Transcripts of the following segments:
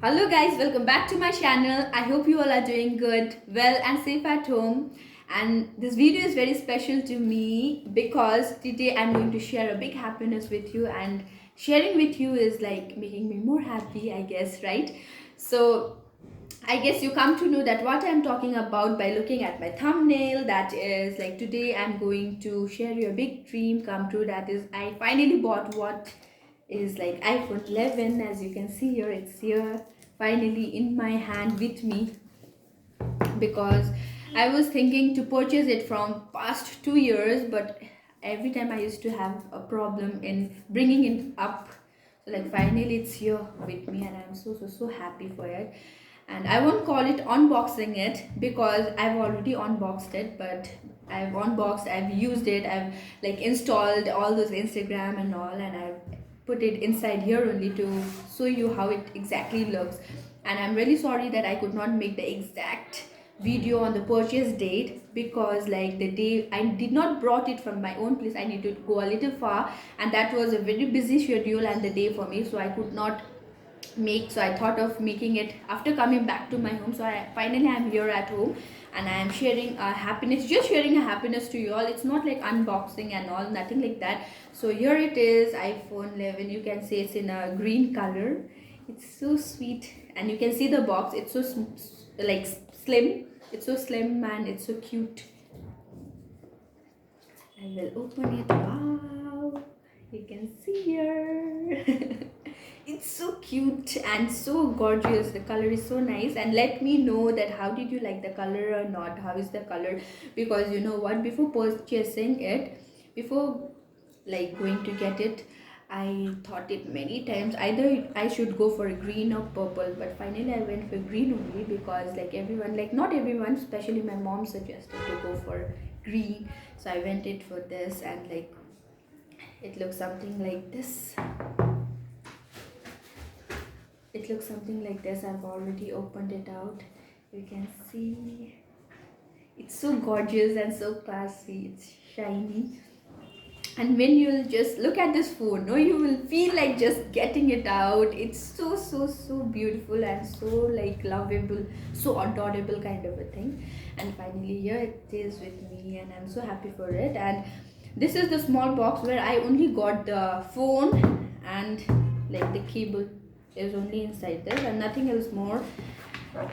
Hello guys, welcome back to my channel. I hope you all are doing good, well and safe at home. And this video is very special to me because today I'm going to share a big happiness with you, and sharing with you is like making me more happy, I guess, right? So I guess you come to know that what I'm talking about by looking at my thumbnail. That is like today I'm going to share you a big dream come true. That is, I finally bought what is like iPhone 11. As you can see here, it's here finally in my hand with me, because I was thinking to purchase it from past 2 years, but every time I used to have a problem in bringing it up. So like finally it's here with me, and I'm so happy for it. And I won't call it unboxing it because I've already unboxed it, but I've used it, I've like installed all those Instagram and all, and I've put it inside here only to show you how it exactly looks. And I'm really sorry that I could not make the exact video on the purchase date, because like the day I did not brought it from my own place, I need to go a little far, and that was a very busy schedule and the day for me, so I could not make. So I thought of making it after coming back to my home. So I finally I'm here at home, and I am sharing a happiness, just sharing a happiness to you all. It's not like unboxing and all, nothing like that. So here it is, iPhone 11. You can see it's in a green color. It's so sweet, and you can see the box. It's so like slim. It's so slim and it's so cute. I will open it. Wow, you can see here. It's so cute and so gorgeous. The color is so nice, and let me know that how did you like the color or not. How is the color? Because you know what, before purchasing it, before like going to get it, I thought it many times either I should go for a green or purple, but finally I went for green only, because like everyone, like not everyone, especially my mom suggested to go for green. So I went it for this, and like it looks something like this. It looks something like this. I've already opened it out. You can see it's so gorgeous and so classy. It's shiny, and when you'll just look at this phone, no, you will feel like just getting it out. It's so beautiful and so like lovable, so adorable kind of a thing. And finally here it is with me, and I'm so happy for it. And this is the small box where I only got the phone, and like the cable is only inside this and nothing else more.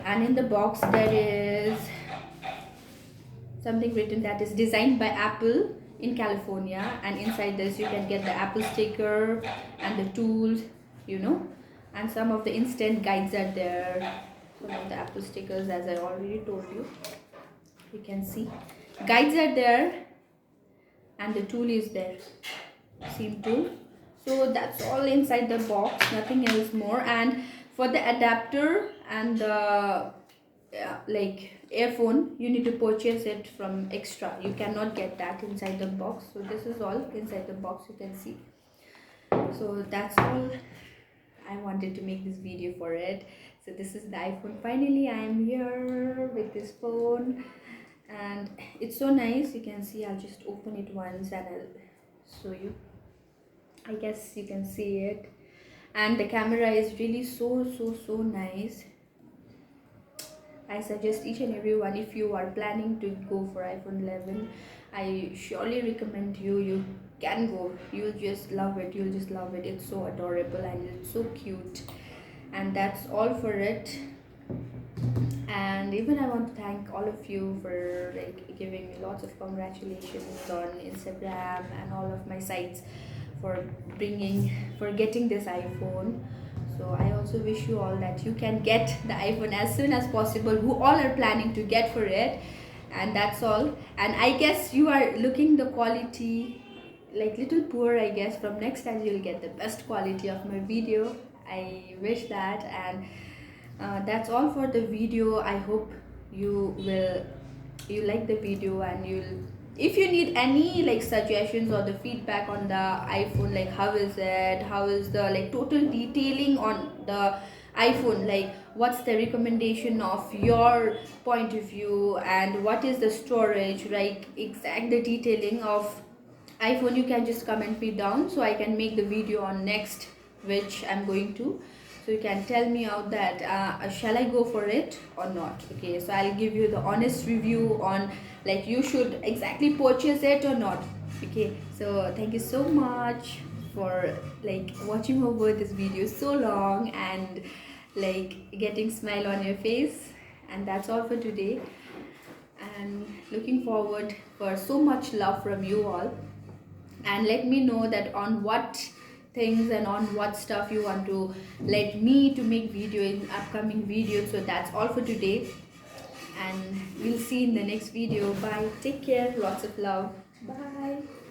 And in the box there is something written that is designed by Apple in California, and inside this you can get the Apple sticker and the tools, you know, and some of the instant guides are there. Some of the Apple stickers, as I already told you, you can see guides are there, and the tool is there, SIM tool. So that's all inside the box, nothing else more. And for the adapter and the like earphone, you need to purchase it from extra. You cannot get that inside the box. So this is all inside the box, you can see. So that's all I wanted to make this video for it. So this is the iPhone. Finally I am here with this phone, and it's so nice. You can see, I'll just open it once and I'll show you. I guess you can see it, and the camera is really so nice. I suggest each and everyone, if you are planning to go for iPhone 11, I surely recommend you can go. You'll just love it. You'll just love it. It's so adorable and it's so cute. And that's all for it. And even I want to thank all of you for like giving me lots of congratulations on Instagram and all of my sites for getting this iPhone. So I also wish you all that you can get the iPhone as soon as possible, who all are planning to get for it. And that's all. And I guess you are looking the quality like little poor. I guess from next time you'll get the best quality of my video. I wish that. And that's all for the video. I hope you like the video, and you'll, if you need any like suggestions or the feedback on the iPhone, like how is it, how is the like total detailing on the iPhone, like what's the recommendation of your point of view, and what is the storage, like exact the detailing of iPhone, you can just comment me down so I can make the video on next, which I'm going to. So you can tell me out that shall I go for it or not. Okay, so I'll give you the honest review on like you should exactly purchase it or not. Okay, so thank you so much for like watching over this video so long and like getting smile on your face. And that's all for today, and looking forward for so much love from you all. And let me know that on what things and on what stuff you want to let me to make video in upcoming videos. So that's all for today, and we'll see in the next video. Bye, take care, lots of love, bye.